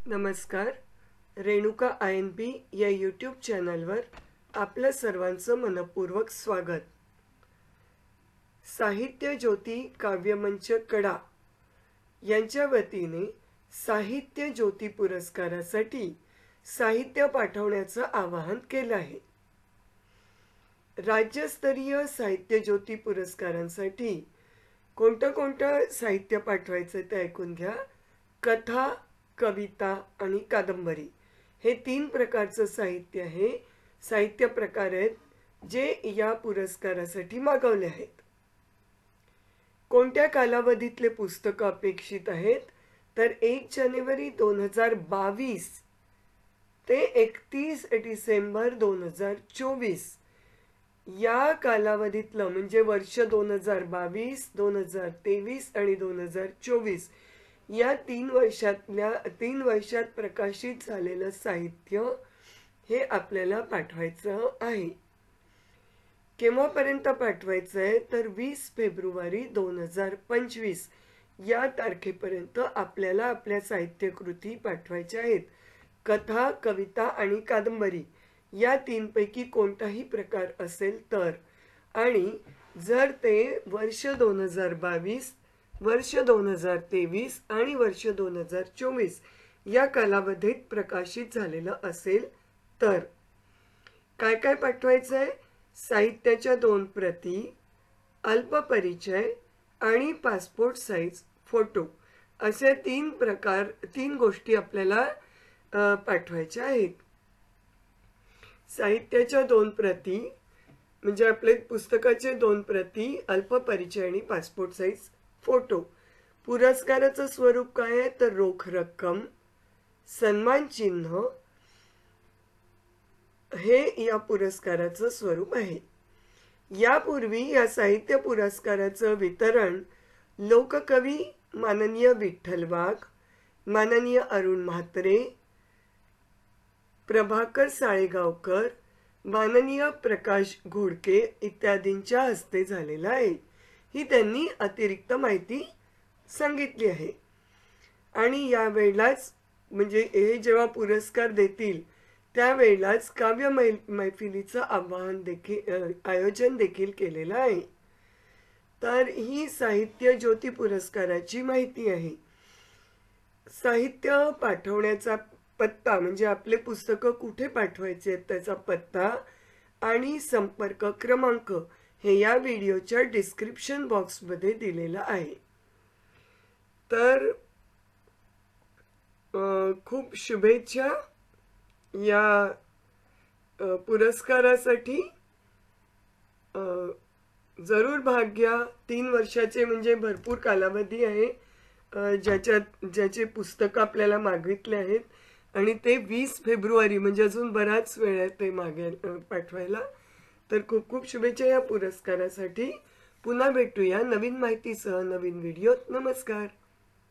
नमस्कार. रेणुका INP या YouTube चॅनलवर आपल्या सर्वांचं मनपूर्वक स्वागत. साहित्य ज्योती काव्यमंच कडा यांच्या वतीने साहित्य ज्योती पुरस्कारासाठी साहित्य पाठवण्याचं आवाहन केलं आहे. राज्यस्तरीय साहित्य ज्योती पुरस्कारांसाठी कोणतं साहित्य पाठवायचं ते ऐकून घ्या. कथा, कविता आणि कादंबरी हे 3 प्रकारचं साहित्य आहे. साहित्य प्रकार आहेत जे या पुरस्कारासाठी मागवले आहेत. कोणत्या कालावधीतले पुस्तक अपेक्षित आहेत तर 1 जानेवारी 2022 ते 31 डिसेंबर 2024 या कालावधीतलं म्हणजे वर्ष 2022, 2023 आणि 2024 या 3 वर्षात प्रकाशित झालेलं साहित्य हे आपल्याला पाठवायचं आहे. केव्हापर्यंत पाठवायचं आहे तर 20 फेब्रुवारी 2025 या तारखेपर्यंत आपल्याला आपल्या साहित्यकृती पाठवायच्या आहेत. कथा, कविता आणि कादंबरी या 3 पैकी कोणताही प्रकार असेल तर, आणि जर ते वर्ष 2022, वर्ष 2023 आणि वर्ष 2024 या कालावधीत प्रकाशित झालेलं असेल तर काय काय पाठवायचं आहे? साहित्याच्या 2 प्रती, अल्पपरिचय आणि पासपोर्ट साईज फोटो असे 3 गोष्टी आपल्याला पाठवायच्या आहेत. साहित्याच्या 2 प्रती म्हणजे आपले पुस्तकाचे 2 प्रती, अल्पपरिचय आणि पासपोर्ट साईज फोटो. पुरस्काराचं स्वरूप काय आहे तर रोख रक्कम, सन्मान चिन्ह हे या पुरस्काराचं स्वरूप आहे. यापूर्वी या साहित्य पुरस्काराचं वितरण लोककवी माननीय विठ्ठल वाघ, माननीय अरुण म्हात्रे, प्रभाकर साळेगावकर, माननीय प्रकाश घोडके इत्यादींच्या हस्ते झालेलं आहे. ही त्यांनी अतिरिक्त माहिती सांगितली आहे. आणि या वेळेलाच म्हणजे हे जेव्हा पुरस्कार देतील त्यावेळेलाच काव्य मैफिलीचं आयोजन देखील केलेलं आहे. तर ही साहित्य ज्योती पुरस्काराची माहिती आहे. साहित्य पाठवण्याचा पत्ता म्हणजे आपले पुस्तकं कुठे पाठवायचे त्याचा पत्ता आणि संपर्क क्रमांक हे या व्हिडिओच्या डिस्क्रिप्शन बॉक्समध्ये दिलेलं आहे. तर खूप शुभेच्छा या पुरस्कारासाठी. जरूर भाग घ्या. 3 वर्षाचे म्हणजे भरपूर कालावधी आहे ज्याचे पुस्तक आपल्याला मागितले आहेत आणि ते 20 फेब्रुवारी म्हणजे अजून बराच वेळ आहे ते पाठवायला. तर खूप खूप शुभेच्छा या पुरस्कारासाठी. पुन्हा भेटूया नवीन माहितीसह नवीन व्हिडिओत. नमस्कार.